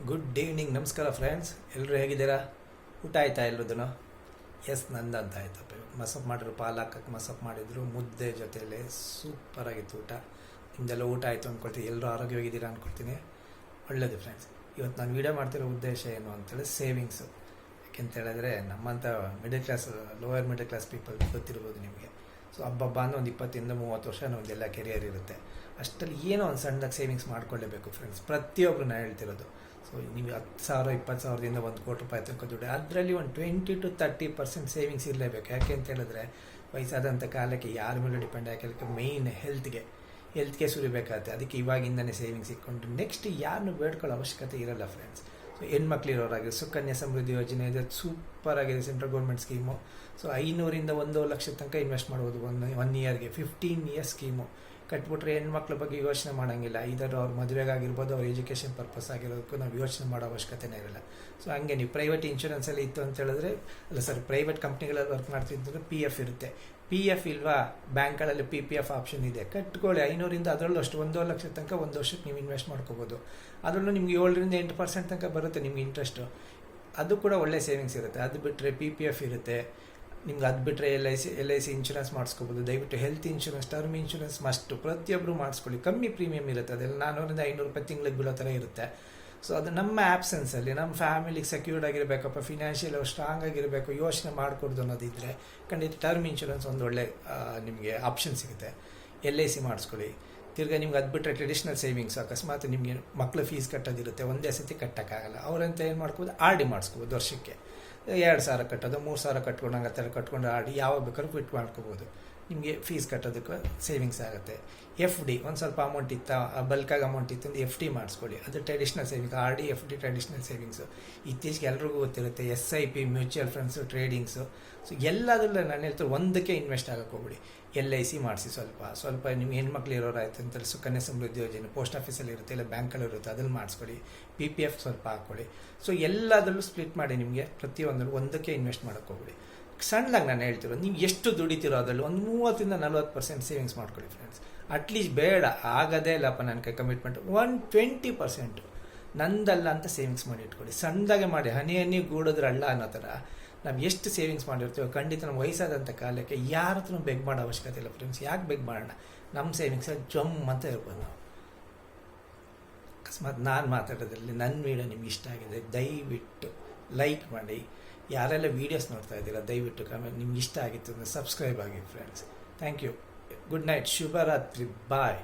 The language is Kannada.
ಗುಡ್ ಈವ್ನಿಂಗ್, ನಮಸ್ಕಾರ ಫ್ರೆಂಡ್ಸ್. ಎಲ್ಲರೂ ಹೇಗಿದ್ದೀರಾ? ಊಟ ಆಯ್ತಾ ಎಲ್ಲರದ್ದು? ಎಸ್, ನಂದಂತ ಆಯ್ತಪ್ಪ. ಮಸಪ್ ಮಾಡಿದ್ರು, ಪಾಲು ಹಾಕಕ್ಕೆ ಮಸಪ್ ಮಾಡಿದ್ರು, ಮುದ್ದೆ ಜೊತೆಯಲ್ಲಿ ಸೂಪರಾಗಿತ್ತು ಊಟ. ನಿಮ್ದೆಲ್ಲ ಊಟ ಆಯಿತು ಅಂದ್ಕೊಳ್ತೀನಿ. ಎಲ್ಲರೂ ಆರೋಗ್ಯವಾಗಿದ್ದೀರಾ ಅಂದ್ಕೊಳ್ತೀನಿ. ಒಳ್ಳೆಯದು ಫ್ರೆಂಡ್ಸ್. ಇವತ್ತು ನಾನು ವೀಡಿಯೋ ಮಾಡ್ತಿರೋ ಉದ್ದೇಶ ಏನು ಅಂತೇಳಿ ಸೇವಿಂಗ್ಸು. ಯಾಕೆಂತ ಹೇಳಿದ್ರೆ ನಮ್ಮಂಥ middle class, lower middle class people ಗೊತ್ತಿರ್ಬೋದು ನಿಮಗೆ. ಸೊ ಹಬ್ಬ ಅಂದ್ರೆ ಒಂದು 20-30 ವರ್ಷ ಒಂದೆಲ್ಲ ಕೆರಿಯರ್ ಇರುತ್ತೆ. ಅಷ್ಟರಲ್ಲಿ ಏನೋ ಒಂದು ಸಣ್ಣದಾಗಿ ಸೇವಿಂಗ್ಸ್ ಮಾಡ್ಕೊಳ್ಳೇಬೇಕು ಫ್ರೆಂಡ್ಸ್. ಪ್ರತಿಯೊಬ್ಬರು ನಾನು ಹೇಳ್ತಿರೋದು. ಸೊ ನೀವು 10,000 20,000ದಿಂದ ₹1,00,00,000 ತನಕ ದುಡ್ಡು, ಅದರಲ್ಲಿ ಒಂದು 20-30% ಸೇವಿಂಗ್ಸ್ ಇರಲೇಬೇಕು. ಯಾಕೆ ಅಂತ ಹೇಳಿದ್ರೆ ವಯಸ್ಸಾದಂಥ ಕಾಲಕ್ಕೆ ಯಾರ ಮೇಲೆ ಡಿಪೆಂಡ್ ಆಗಲಿಕ್ಕೆ ಮೇಯ್ನ್ ಹೆಲ್ತ್ಗೆ ಸುರಿಬೇಕಾಗುತ್ತೆ. ಅದಕ್ಕೆ ಇವಾಗಿಂದನೇ ಸೇವಿಂಗ್ಸ್ ಇಟ್ಕೊಂಡು ನೆಕ್ಸ್ಟ್ ಯಾರನ್ನು ಬೇಡ್ಕೊಳ್ಳೋ ಅವಶ್ಯಕತೆ ಇರಲ್ಲ ಫ್ರೆಂಡ್ಸ್. ಸೊ ಹೆಣ್ಮಕ್ಳಿರೋರಾಗಿ ಸುಕನ್ಯಾ ಸಮೃದ್ಧಿ ಯೋಜನೆ ಇದೆ, ಸೂಪರಾಗಿದೆ ಸೆಂಟ್ರಲ್ ಗೌರ್ಮೆಂಟ್ ಸ್ಕೀಮು. ಸೊ 500ರಿಂದ 1,00,000 ತನಕ ಇನ್ವೆಸ್ಟ್ ಮಾಡ್ಬೋದು ಒನ್ ಇಯರ್ಗೆ. 15 ಇಯರ್ಸ್ ಸ್ಕೀಮು ಕಟ್ಬಿಟ್ರೆ ಹೆಣ್ಮಕ್ಳ ಬಗ್ಗೆ ಯೋಚನೆ ಮಾಡೋಂಗಿಲ್ಲ. ಇದರ ಅವ್ರ ಮದುವೆಗಾಗಿರ್ಬೋದು, ಅವ್ರ ಎಜುಕೇಷನ್ ಪರ್ಪಸ್ ಆಗಿರೋದಕ್ಕೂ ನಾವು ಯೋಚನೆ ಮಾಡೋ ಅವಶ್ಯಕತೆನೇ ಇರಲ್ಲ. ಸೊ ಹಂಗೆ ನೀವು ಪ್ರೈವೇಟ್ ಇನ್ಶೂರೆನ್ಸಲ್ಲಿ ಇತ್ತು ಅಂತ ಹೇಳಿದ್ರೆ, ಪ್ರೈವೇಟ್ ಕಂಪ್ನಿಗಳಲ್ಲಿ ವರ್ಕ್ ಮಾಡ್ತಿದ್ದರೆ PF ಇರುತ್ತೆ. PF ಇಲ್ವಾ, ಬ್ಯಾಂಕ್ಗಳಲ್ಲಿ PPF ಆಪ್ಷನ್ ಇದೆ, ಕಟ್ಕೊಳ್ಳಿ. 500ರಿಂದ ಅದರಲ್ಲೂ ಅಷ್ಟು 1,00,000 ತನಕ ಒಂದು ವರ್ಷಕ್ಕೆ ನೀವು ಇನ್ವೆಸ್ಟ್ ಮಾಡ್ಕೋಬೋದು. ಅದರಲ್ಲೂ ನಿಮ್ಗೆ 7-8% ತನಕ ಬರುತ್ತೆ ನಿಮ್ಗೆ ಇಂಟ್ರೆಸ್ಟು. ಅದು ಕೂಡ ಒಳ್ಳೆ ಸೇವಿಂಗ್ಸ್ ಇರುತ್ತೆ. ಅದು ಬಿಟ್ಟರೆ PPF ಇರುತ್ತೆ ನಿಮ್ಗೆ. ಅದು ಬಿಟ್ಟರೆ LIC ಇನ್ಶೂರೆನ್ಸ್ ಮಾಡಿಸ್ಕೋಬೋದು. ದಯವಿಟ್ಟು health insurance, term insurance must ಪ್ರತಿಯೊಬ್ಬರು ಮಾಡಿಸ್ಕೊಳ್ಳಿ. ಕಮ್ಮಿ ಪ್ರೀಮಿಯಮ್ ಇರುತ್ತೆ, ಅದೆಲ್ಲ ₹400-500 ತಿಂಗಳಿಗೆ ಬೀಳೋ ಥರ ಇರುತ್ತೆ. ಸೊ ಅದು ನಮ್ಮ ಆ್ಯಬ್ಸೆನ್ಸಲ್ಲಿ ನಮ್ಮ ಫ್ಯಾಮಿಲಿಗೆ ಸೆಕ್ಯೂರ್ಡ್ ಆಗಿರಬೇಕಪ್ಪ, ಫಿನಾನ್ಷಿಯಲ್ ಸ್ಟ್ರಾಂಗ್ ಆಗಿರಬೇಕು, ಯೋಚನೆ ಮಾಡಿಕೊಡ್ದು ಅನ್ನೋದಿದ್ದರೆ ಖಂಡಿತ ಟರ್ಮ್ ಇನ್ಶೂರೆನ್ಸ್ ಒಂದು ಒಳ್ಳೆ ನಿಮಗೆ ಆಪ್ಷನ್ ಸಿಗುತ್ತೆ. LIC ಮಾಡಿಸ್ಕೊಳ್ಳಿ. ತಿರ್ಗಿ ನಿಮ್ಗೆ ಅದು ಬಿಟ್ಟರೆ ಟ್ರೆಡಿಷ್ನಲ್ ಸೇವಿಂಗ್ಸ್, ಅಕಸ್ಮಾತ್ ನಿಮಗೆ ಮಕ್ಕಳು ಫೀಸ್ ಕಟ್ಟೋದಿರುತ್ತೆ, ಒಂದೇ ಸತಿ ಕಟ್ಟೋಕ್ಕಾಗಲ್ಲ, ಅವರಂತ ಏನು ಮಾಡ್ಕೋಬೋದು, RD ಮಾಡಿಸ್ಕೋಬೋದು. ವರ್ಷಕ್ಕೆ 2,000 ಕಟ್ಟೋದು, 3,000 ಕಟ್ಕೊಂಡಂಗೆ ಆ ಥರ ಕಟ್ಕೊಂಡು RD ಯಾವಾಗ ಬೇಕಾದ್ರೂ ಕ್ವಿಟ್ ಮಾಡ್ಕೋಬೋದು. ನಿಮಗೆ ಫೀಸ್ ಕಟ್ಟೋದಕ್ಕೆ ಸೇವಿಂಗ್ಸ್ ಆಗುತ್ತೆ. FD ಒಂದು ಸ್ವಲ್ಪ ಅಮೌಂಟ್ ಇತ್ತು, ಬಲ್ಕಾಗಿ ಅಮೌಂಟ್ ಇತ್ತು ಅಂದರೆ FD ಮಾಡಿಸ್ಕೊಳ್ಳಿ. ಅದು traditional savings. RD FD traditional savings. ಇತ್ತೀಚೆಗೆ ಎಲ್ರಿಗೂ ಗೊತ್ತಿರುತ್ತೆ. SIP mutual funds, tradings. So ಎಲ್ಲದರಲ್ಲೂ ನಾನು ಹೇಳ್ತಾರೆ ಒಂದಕ್ಕೆ ಇನ್ವೆಸ್ಟ್ ಆಗೋಕ್ಕೆ ಹೋಗ್ಬಿಡಿ. LIC ಮಾಡಿಸಿ ಸ್ವಲ್ಪ ನಿಮ್ಗೆ ಹೆಣ್ಮಕ್ಳು ಇರೋರಾಯ್ತು ಅಂತೇಳಿ ಸುಕನ್ಯಾ ಸಮೃದ್ಧಿ ಯೋಜನೆ ಪೋಸ್ಟ್ ಆಫೀಸಲ್ಲಿ ಇರುತ್ತೆ, ಇಲ್ಲ ಬ್ಯಾಂಕಲ್ಲಿ ಇರುತ್ತೆ, ಅದ್ರಲ್ಲಿ ಮಾಡಿಸ್ಕೊಳ್ಳಿ. PPF ಸ್ವಲ್ಪ ಹಾಕ್ಕೊಳ್ಳಿ. ಸೊ ಎಲ್ಲದರಲ್ಲೂ ಸ್ಪ್ಲಿಟ್ ಮಾಡಿ ನಿಮಗೆ ಪ್ರತಿಯೊಂದರಲ್ಲೂ ಒಂದಕ್ಕೆ ಇನ್ವೆಸ್ಟ್ ಮಾಡೋಕ್ಕೆ ಹೋಗ್ಬಿಡಿ. ಸಣ್ಣದಾಗಿ ನಾನು ಹೇಳ್ತಿರೋ, ನೀವು ಎಷ್ಟು ದುಡಿತಿರೋ ಅದರಲ್ಲಿ ಒಂದು 30-40% ಸೇವಿಂಗ್ಸ್ ಮಾಡ್ಕೊಳ್ಳಿ ಫ್ರೆಂಡ್ಸ್. ಅಟ್ಲೀಸ್ಟ್ ಬೇಡ ಆಗದೇ ಇಲ್ಲಪ್ಪ ನನ್ನ ಕೈ ಕಮಿಟ್ಮೆಂಟ್, 20% ನಂದಲ್ಲ ಅಂತ ಸೇವಿಂಗ್ಸ್ ಮಾಡಿ ಇಟ್ಕೊಳ್ಳಿ. ಸಣ್ಣದಾಗೆ ಮಾಡಿ, ಹನಿ ಗೂಡಿದ್ರೆ ಹಳ್ಳ ಅನ್ನೋ ಥರ ನಾವು ಎಷ್ಟು ಸೇವಿಂಗ್ಸ್ ಮಾಡಿರ್ತೀವೋ ಖಂಡಿತ ನಮ್ಮ ವಯಸ್ಸಾದಂಥ ಕಾಲಕ್ಕೆ ಯಾರ ಹತ್ರ ಬೆಗ್ ಮಾಡೋ ಅವಶ್ಯಕತೆ ಇಲ್ಲ ಫ್ರೆಂಡ್ಸ್. ಯಾಕೆ ಬೆಗ್ ಮಾಡೋಣ? ನಮ್ಮ ಸೇವಿಂಗ್ಸಲ್ಲಿ ಜಮ್ ಅಂತ ಇರ್ಬೋದು ನಾವು. ಅಕಸ್ಮಾತ್ ನಾನು ಮಾತಾಡೋದ್ರಲ್ಲಿ ನನ್ನ ವೀಡಿಯೋ ನಿಮ್ಗೆ ಇಷ್ಟ ಆಗಿದೆ, ದಯವಿಟ್ಟು ಲೈಕ್ ಮಾಡಿ. ಯಾರೆಲ್ಲ ವೀಡಿಯೋಸ್ ನೋಡ್ತಾ ಇದ್ದೀರಾ ದಯವಿಟ್ಟು ಕಮೆಂಟ್, ನಿಮ್ಗೆ ಇಷ್ಟ ಆಗಿತ್ತು ಅಂದರೆ ಸಬ್ಸ್ಕ್ರೈಬ್ ಆಗಿ friends. Thank you. Good night, ಶುಭರಾತ್ರಿ, ಬಾಯ್.